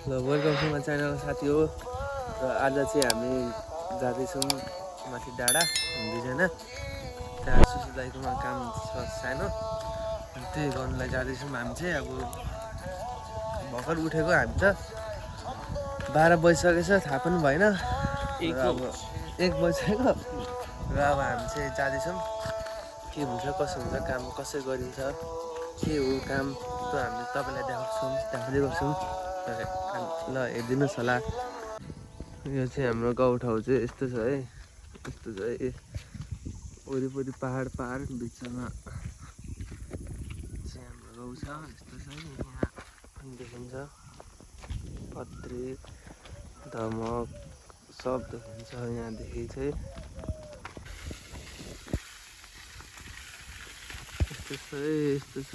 Welcome to my channel साथी हो। र आज चाहिँ हामी जाँदैछौँ माथि डाँडा दुईजना। त्यहाँ सुसु दाइकोमा काम छ सानो, त्यही गर्नुलाई जाँदैछौँ। हामी चाहिँ अब भर्खर उठेको, हामी त 12 बजिसकेछ, थाहा पनि भएन। अब 1 बजिसक्यो र अब हामी चाहिँ जाँदैछौँ। के हुन्छ कसो हुन्छ, काम कसरी गरिन्छ, के हो काम, त हामी तपाईँलाई देखाउँदै गर्छौँ। ल हेरिदिनुहोस् होला। यो चाहिँ हाम्रो गाउँठाउँ चाहिँ यस्तो छ है, यस्तो छ है। वरिपरि पहाड बिचमा चाहिँ हाम्रो गाउँ छ। यस्तो छ है, यहाँ देखिन्छ पत्री धमक सब देखिन्छ यहाँदेखि चाहिँ। यस्तो छ है, यस्तो छ।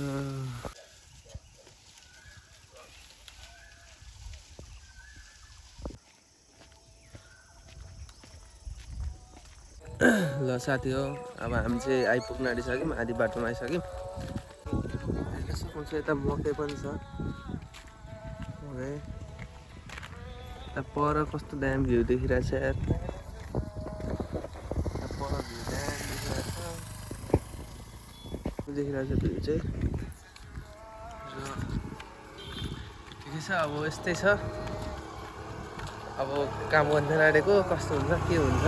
ल साथी हो, अब हामी चाहिँ आइपुग्न आँटिसक्यौँ, आधी बाटोमा आइसक्यौँ। हेर्न सक्नुहुन्छ यता मकै पनि छ। यता पर कस्तो दामी भ्यू देखिरहेछ यार। पर भ्यू दामी देखिरहेछ भ्यू चाहिँ। र ठिकै छ, अब यस्तै छ। अब काम गर्न आँटेको, कस्तो हुन्छ के हुन्छ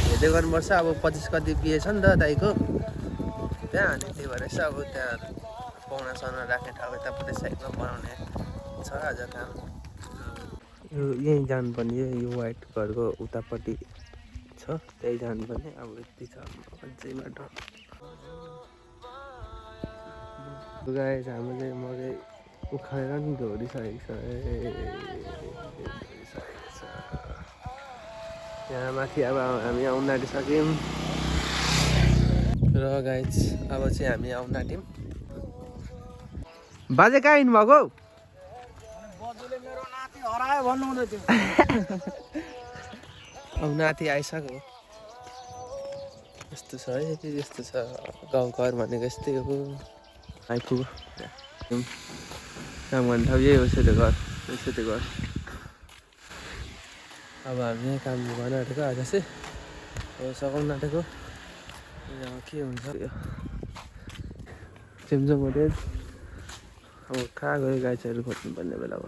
हेर्दै गर्नुपर्छ। अब 25 गते बिहे छ नि त दाइको त्यहाँ, अनि त्यही भएर चाहिँ अब त्यहाँ पाहुना साउना राख्ने ठाउँ यतापट्टि साइडमा बनाउने छ आज काम। यो यहीँ जानुपर्ने, यो वाइट घरको उतापट्टि छ, त्यही जानुपर्ने। अब यति छ अझै बाटो। गाइस हाम्रो चाहिँ मकै उखालेर नि धोरिसकेको छ। यहाँ माथि अब हामी आउन आँटिसक्यौँ। र गाइस अब चाहिँ हामी आउन आँट्यौँ। बाजे कहाँ हिँड्नुभएको? अब नाति आइसक्यो। यस्तो छ है, यस्तो छ गाउँघर भनेको, यस्तै हो। आइपुग्यो काम गर्ने ठाउँ यही हो, यसरी घर यसरी घर। अब हामी यहाँ काम गर्न आँटेको आज चाहिँ, अब सघाउन आँटेको। के हुन्छ चेम्चो मोटेल। अब कहाँ गयो गाईहरू खोज्नु पर्ने बेला हो।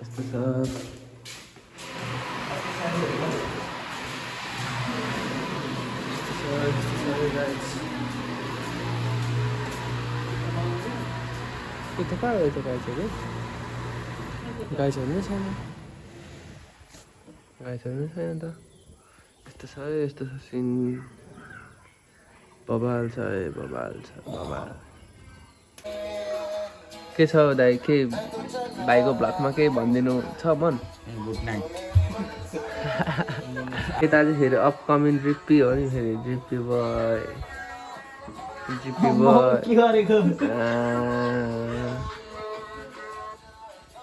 यस्तो छ। यता कहाँ गयो त गाईहरू? गाईहरू नै छैन, गाईहरू नै छैन त। यस्तो छ है, यस्तो छ सिन। बबाल छ है, बबाल छ बबाल। के छ दाइ, के भाइको भ्लगमा केही भनिदिनु छ मन? Good night. यता चाहिँ फेरि अपकमिङ ड्रिप्पी हो नि, फेरि ड्रिप्पी बोय ड्रिप्पी बोय।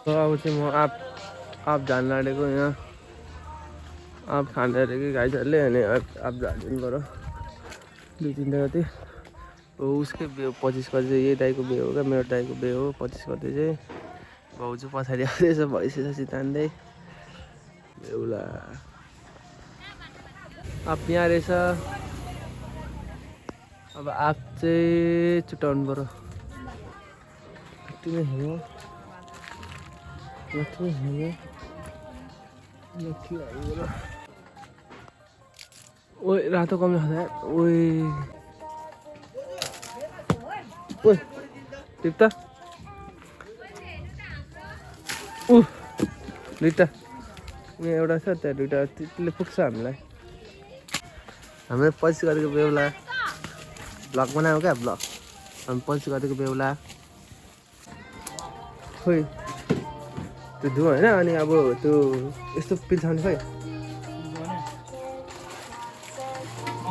अब चाहिँ म आप जान लाँटेको। यहाँ आप खाँदै अरे कि गाईहरूले, अनि आप झालिदिनु पऱ्यो 2-3 गते। उसकै बिहे 25 गते चाहिँ यही दाइको बिहे हो क्या, मेरो दाइको बिहे हो 25 गते चाहिँ। भाउजू पछाडि आउँदैछ भैँसी तान्दै। बेहुला आप यहाँ रहेछ। अब आप चाहिँ छुट्याउनु पऱ्यो। ओए रातो कमला खाँदा ओए ओए टिप्ता दुइटा यहाँ एउटा छ, त्यहाँ दुइटा, त्यसले पुग्छ हामीलाई। हाम्रो 25 गतेको बेहुला भ्लग बनायो क्या, भ्लग। हामी 25 गतेको बेहुला खोइ त्यो धुँ होइन। अनि अब त्यो यस्तो पिल्छाउने खोइ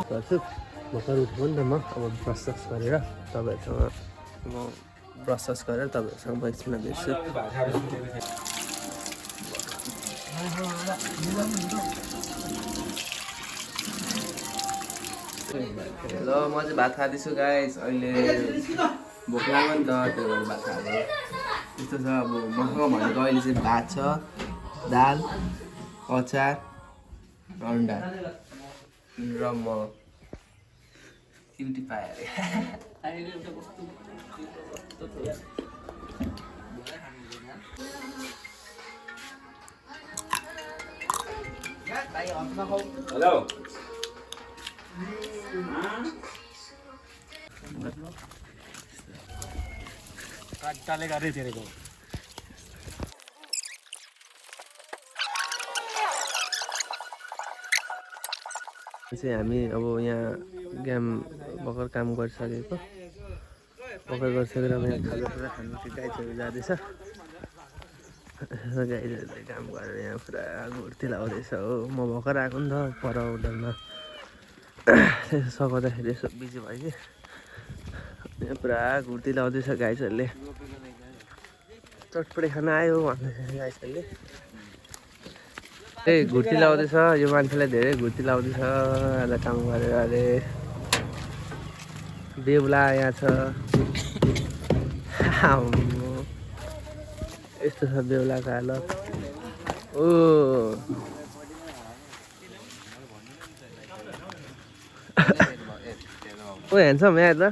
गर्छु। भर्खर उठेको नि त म। अब ब्रस गरेर तपाईँहरूसँग म एकछिनमा भेट्छु। ल म चाहिँ भात खाँदैछु गाइस। अहिले भोक लाग्यो नि त, त्यही भएर भात खाएको। त्यस्तो छ अब मसँग भनेको अहिले चाहिँ भात छ, दाल, अचार, अन्डा र म क्युटी पाएँ अरे हेलो काट्टाले गाडी तेरेको चाहिँ हामी अब यहाँ गेम भर्खर काम गरिसकेको भर्खर गरिसकेर अब यहाँ खाजासाजा खानु गाइजहरू जाँदैछ गाइजहरूले काम गरेर यहाँ पुरा घुर्ती लाउँदैछ हो म भर्खर आएको नि त पर होटलमा त्यसो सघाउँदाखेरि यसो बिजी भयो कि यहाँ पुरा घुर्ती लाउँदैछ गाइजहरूले चटपटे खाना आयो भन्दैछ गाइजहरूले ए घुर्ती लाउँदैछ यो मान्छेलाई धेरै घुर्ती लाउँदैछ आज काम गरेर अरे बेहुला यहाँ छ यस्तो छ बेहुलाको हालत ओ ह्यान्डसम यहाँ त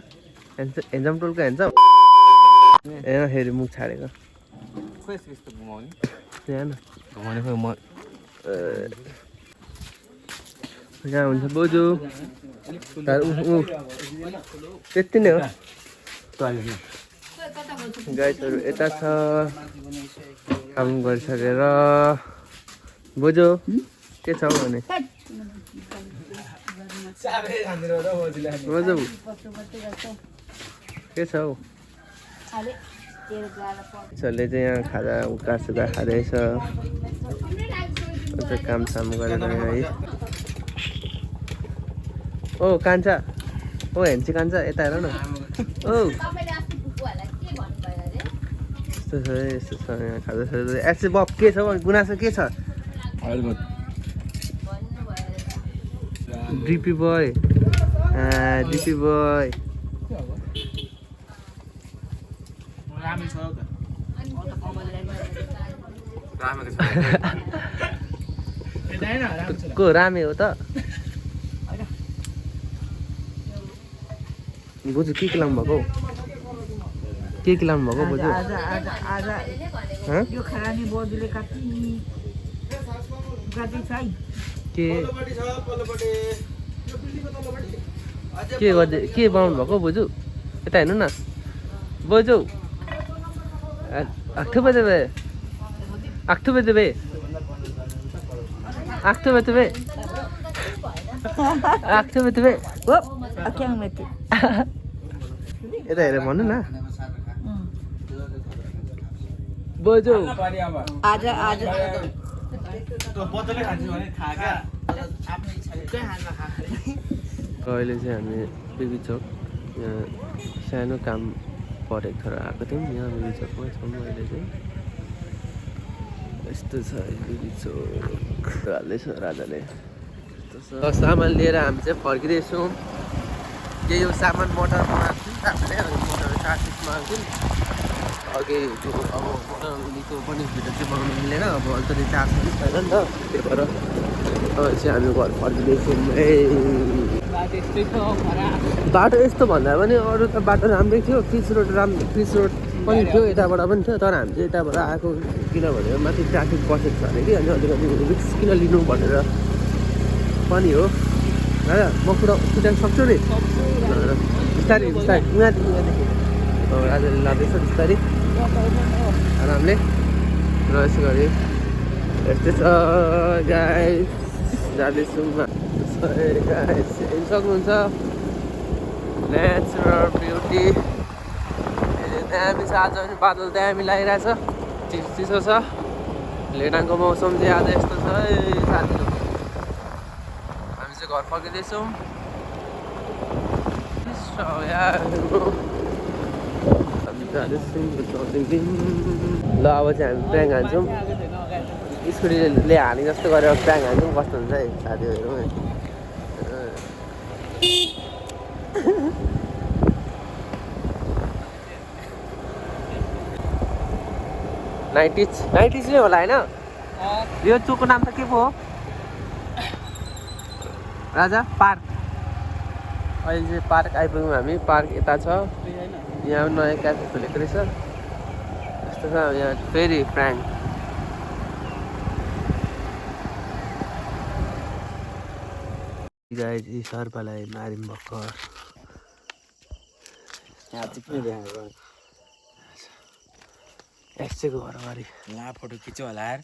ह्यान्डसम टोलको ह्यान्डसम यहाँ फेरि मुख छाडेको यहाँ न घुमाउने खोइ म यहाँ हुन्छ बोजू त्यति नै हो गाइसहरू यता छ काम गरिसकेर बोजू के छ भने बोजू के छ हौ यसले चाहिँ यहाँ खाजा उकासुका खाँदैछ काम साम गरेर है ओ कान्छा ओ हेन्ची कान्छा यता हेर न ओ यस्तो छ यस्तो छ यहाँ खाजा साजा एसे बब के छ गुनासो के छ डिपी बोय डिपी बोय को रामे हो त बोजू के लाउनु भएको के लाउनु भएको बोजू यो खाने बोजूले के गर्दै के बनाउनु भएको बोजू यता हेर्नु न बोजू आख्थुबे आख्थुबे यता हेरेर भन्नु न बोजू आज अहिले चाहिँ हामी बेबी चौक यहाँ सानो काम परेको थोर आएको थियौँ यहाँ बेबी चौकमा छौँ अहिले चाहिँ यस्तो छ बेबी चौक हाल्दैछ राजाले सामान लिएर हामी चाहिँ फर्किँदैछौँ के यो सामान मोटर बनाएको थियौँ मोटर कार्टिसमा थियौँ अघि त्यो अब मोटरको पनि भिडियो चाहिँ बनाउनु मिलेन अब अलिकति चार्ज पनि छैन नि त त्यही भएर अब चाहिँ हामी घर फर्किँदैछौँ बाटो यस्तो भन्दा पनि अरू त बाटो राम्रै थियो क्रिस रोड पनि थियो यताबाट पनि थियो तर हामी चाहिँ यताबाट आएको किनभने माथि ट्राफिक बसेको छ अरे कि अनि अलिकति रिक्स किन लिनु भनेर पनि हो दादा म कुदाउनु सक्छु नि बिस्तारै यहाँदेखि राजाले लाँदैछ बिस्तारै आरामले र यसो गरी यस्तै छ गाइस जाँदैछौँ गाइस हेर्नु सक्नुहुन्छ नेचुरल ब्युटी दामी छ आज पनि बादल दामी लागिरहेछ चिसो छ लेटाङको मौसम चाहिँ आज यस्तो छ साथीहरू हामी चाहिँ घर फर्किँदैछौँ ल अब चाहिँ हामी प्र्याङ हान्छौँ स्कुटीले हाने जस्तो गरेर प्र्याङ हान्छौँ कस्तो हुन्छ है साथीहरू नाइटिज नै होला होइन यो चोकको नाम त के पो हो राजा पार्क अहिले चाहिँ पार्क आइपुग्यौँ हामी पार्क यता छ यहाँ नयाँ क्याफे खोलेको रहेछ यस्तो छ यहाँ फेरि फ्राङ्क गाइज यी सर्पलाई मारिम भर्खर यहाँ चाहिँ के देखाएको एक्सैको घरबारी ला फोटो खिच्यो होला यार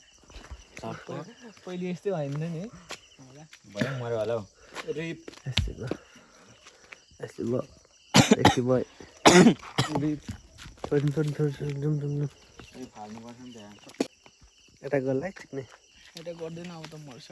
सबको पहिले यस्तै होइन नि भयो मऱ्यो होला हौ यस्तो भयो जाउँ फाल्नुपर्छ नि त्यहाँ यता गल्लाई ठिक्ने एउटा गर्दैन अब त मर्छ